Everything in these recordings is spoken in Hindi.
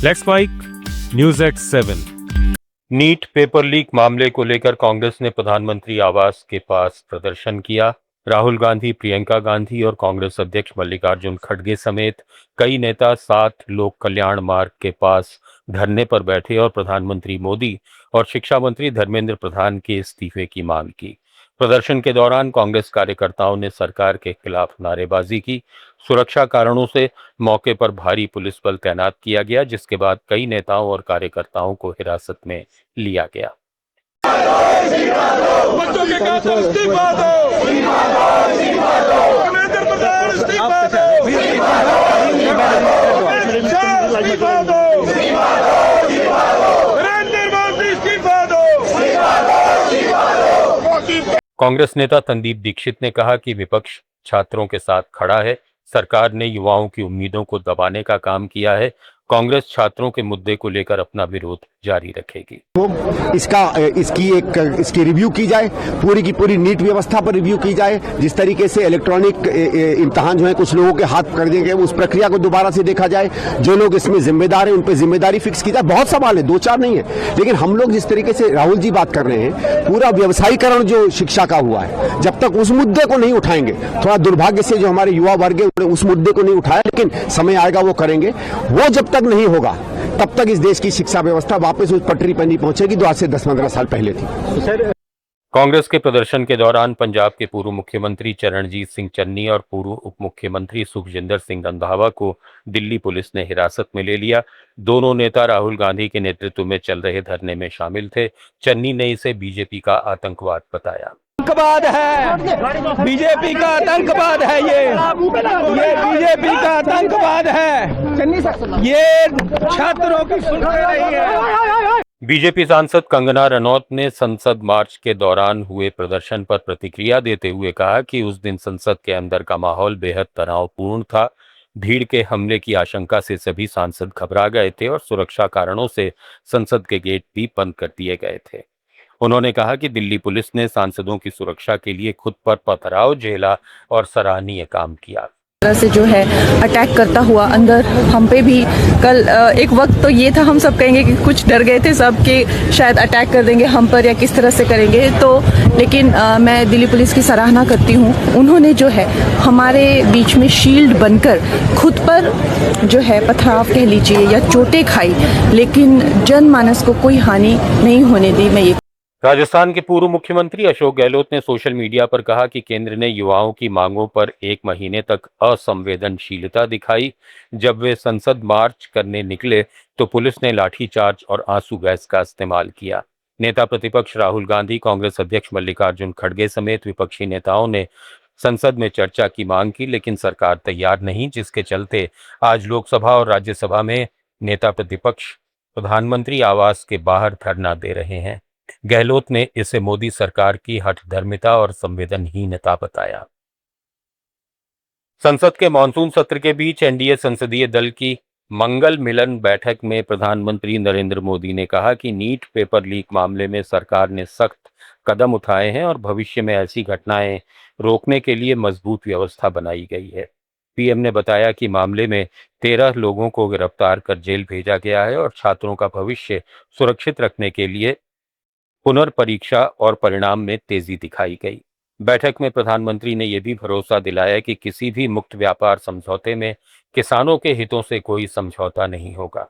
Let's mic news at 7। NEET paper leak मामले को लेकर कांग्रेस ने प्रधानमंत्री आवास के पास प्रदर्शन किया। राहुल गांधी, प्रियंका गांधी और कांग्रेस अध्यक्ष मल्लिकार्जुन खड़गे समेत कई नेता 7 लोक कल्याण मार्ग के पास धरने पर बैठे और प्रधानमंत्री मोदी और शिक्षा मंत्री धर्मेंद्र प्रधान के इस्तीफे की मांग की। प्रदर्शन के दौरान कांग्रेस कार्यकर्ताओं ने सरकार के खिलाफ नारेबाजी की। सुरक्षा कारणों से मौके पर भारी पुलिस बल तैनात किया गया, जिसके बाद कई नेताओं और कार्यकर्ताओं को हिरासत में लिया गया। बच्चों के कातल इस्तीफा दो, धर्मेंद्र प्रधान इस्तीफा दो, इस्तीफा दो, नरेंद्र मोदी इस्तीफा दो। कांग्रेस नेता तंदीप दीक्षित ने कहा कि विपक्ष छात्रों के साथ खड़ा है। सरकार ने युवाओं की उम्मीदों को दबाने का काम किया है। कांग्रेस छात्रों के मुद्दे को लेकर अपना विरोध जारी रखेगी। इसकी रिव्यू की जाए, पूरी की पूरी नीट व्यवस्था पर रिव्यू की जाए। जिस तरीके से इलेक्ट्रॉनिक इम्तहान जो है कुछ लोगों के हाथ कर दिए गए, उस प्रक्रिया को दोबारा से देखा जाए। जो लोग इसमें जिम्मेदार हैं उन पर जिम्मेदारी फिक्स की जाए। बहुत सवाल है, 2-4 नहीं है, लेकिन हम लोग जिस तरीके से राहुल जी बात कर रहे हैं, पूरा व्यवसायीकरण जो शिक्षा का हुआ है, जब तक उस मुद्दे को नहीं उठाएंगे, थोड़ा दुर्भाग्य से जो हमारे युवा वर्ग है उस मुद्दे को नहीं उठाया, लेकिन समय आएगा वो करेंगे। वो जब तक नहीं होगा तब तक इस देश की शिक्षा व्यवस्था वापस उस पटरी पर नहीं पहुंचेगी जो आज से 10-15 साल पहले थी। कांग्रेस के प्रदर्शन के दौरान पंजाब के पूर्व मुख्यमंत्री चरणजीत सिंह चन्नी और पूर्व उप मुख्यमंत्री सुखजिंदर सिंह रंधावा को दिल्ली पुलिस ने हिरासत में ले लिया। दोनों नेता राहुल गांधी के नेतृत्व में चल रहे धरने में शामिल थे। चन्नी ने इसे बीजेपी का आतंकवाद बताया। आतंकवाद है, बीजेपी का आतंकवाद है, ये बीजेपी का आतंकवाद है, ये छात्रों की सुन रही है। बीजेपी सांसद कंगना रनौत ने संसद मार्च के दौरान हुए प्रदर्शन पर प्रतिक्रिया देते हुए कहा कि उस दिन संसद के अंदर का माहौल बेहद तनावपूर्ण था। भीड़ के हमले की आशंका से सभी सांसद घबरा गए थे और सुरक्षा कारणों से संसद के गेट भी बंद कर दिए गए थे। उन्होंने कहा कि दिल्ली पुलिस ने सांसदों की सुरक्षा के लिए खुद पर पथराव झेला और सराहनीय काम किया। तरह से जो है अटैक करता हुआ अंदर हम पे भी कल एक वक्त तो ये था, हम सब कहेंगे कि कुछ डर गए थे सब कि शायद अटैक कर देंगे हम पर या किस तरह से करेंगे, तो लेकिन मैं दिल्ली पुलिस की सराहना करती हूँ। उन्होंने जो है हमारे बीच में शील्ड बनकर खुद पर जो है पथराव कह लीजिए या चोटें खाई, लेकिन जनमानस को कोई हानि नहीं होने दी। मैं ये राजस्थान के पूर्व मुख्यमंत्री अशोक गहलोत ने सोशल मीडिया पर कहा कि केंद्र ने युवाओं की मांगों पर 1 महीने तक असंवेदनशीलता दिखाई। जब वे संसद मार्च करने निकले तो पुलिस ने लाठीचार्ज और आंसू गैस का इस्तेमाल किया। नेता प्रतिपक्ष राहुल गांधी, कांग्रेस अध्यक्ष मल्लिकार्जुन खड़गे समेत विपक्षी नेताओं ने संसद में चर्चा की मांग की, लेकिन सरकार तैयार नहीं, जिसके चलते आज लोकसभा और राज्यसभा में नेता प्रतिपक्ष प्रधानमंत्री आवास के बाहर धरना दे रहे हैं। गहलोत ने इसे मोदी सरकार की हठधर्मिता और संवेदनहीनता बताया। संसद के मानसून सत्र के बीच एनडीए संसदीय दल की मंगल मिलन बैठक में प्रधानमंत्री नरेंद्र मोदी ने कहा कि नीट पेपर लीक मामले में सरकार ने सख्त कदम उठाए हैं और भविष्य में ऐसी घटनाएं रोकने के लिए मजबूत व्यवस्था बनाई गई है। पीएम ने बताया कि मामले में 13 लोगों को गिरफ्तार कर जेल भेजा गया है और छात्रों का भविष्य सुरक्षित रखने के लिए पुनर्परीक्षा और परिणाम में तेजी दिखाई गई। बैठक में प्रधानमंत्री ने यह भी भरोसा दिलाया कि किसी भी मुक्त व्यापार समझौते में किसानों के हितों से कोई समझौता नहीं होगा।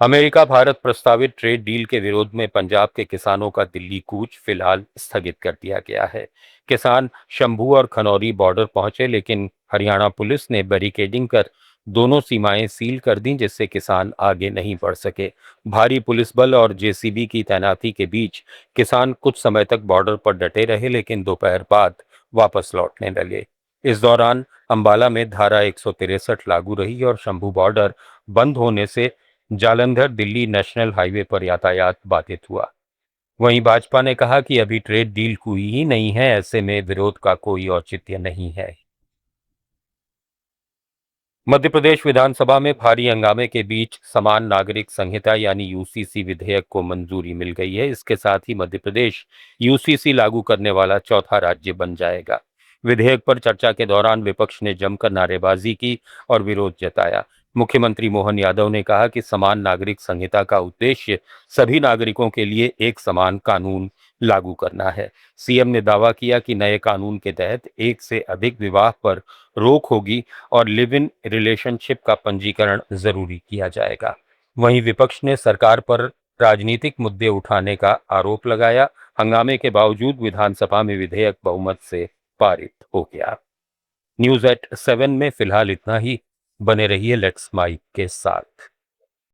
अमेरिका भारत प्रस्तावित ट्रेड डील के विरोध में पंजाब के किसानों का दिल्ली कूच फिलहाल स्थगित कर दिया गया है। किसान शंभू और खनौरी बॉर्डर पहुंचे, लेकिन हरियाणा पुलिस ने बैरिकेडिंग कर दोनों सीमाएं सील कर दी, जिससे किसान आगे नहीं बढ़ सके। भारी पुलिस बल और जेसीबी की तैनाती के बीच किसान कुछ समय तक बॉर्डर पर डटे रहे, लेकिन दोपहर बाद वापस लौटने लगे। इस दौरान अंबाला में धारा 163 लागू रही और शंभू बॉर्डर बंद होने से जालंधर दिल्ली नेशनल हाईवे पर यातायात बाधित हुआ। वहीं भाजपा ने कहा कि अभी ट्रेड डील हुई ही नहीं है, ऐसे में विरोध का कोई औचित्य नहीं है। मध्य प्रदेश विधानसभा में भारी हंगामे के बीच समान नागरिक संहिता यानी यूसीसी विधेयक को मंजूरी मिल गई है। इसके साथ ही मध्य प्रदेश यूसीसी लागू करने वाला चौथा राज्य बन जाएगा। विधेयक पर चर्चा के दौरान विपक्ष ने जमकर नारेबाजी की और विरोध जताया। मुख्यमंत्री मोहन यादव ने कहा कि समान नागरिक संहिता का उद्देश्य सभी नागरिकों के लिए एक समान कानून लागू करना है। सीएम ने दावा किया कि नए कानून के तहत एक से अधिक विवाह पर रोक होगी और लिव इन रिलेशनशिप का पंजीकरण जरूरी किया जाएगा। वहीं विपक्ष ने सरकार पर राजनीतिक मुद्दे उठाने का आरोप लगाया। हंगामे के बावजूद विधानसभा में विधेयक बहुमत से पारित हो गया। न्यूज़ एट 7 में फिलहाल इतना ही। बने रहिए लेट्स माइक के साथ।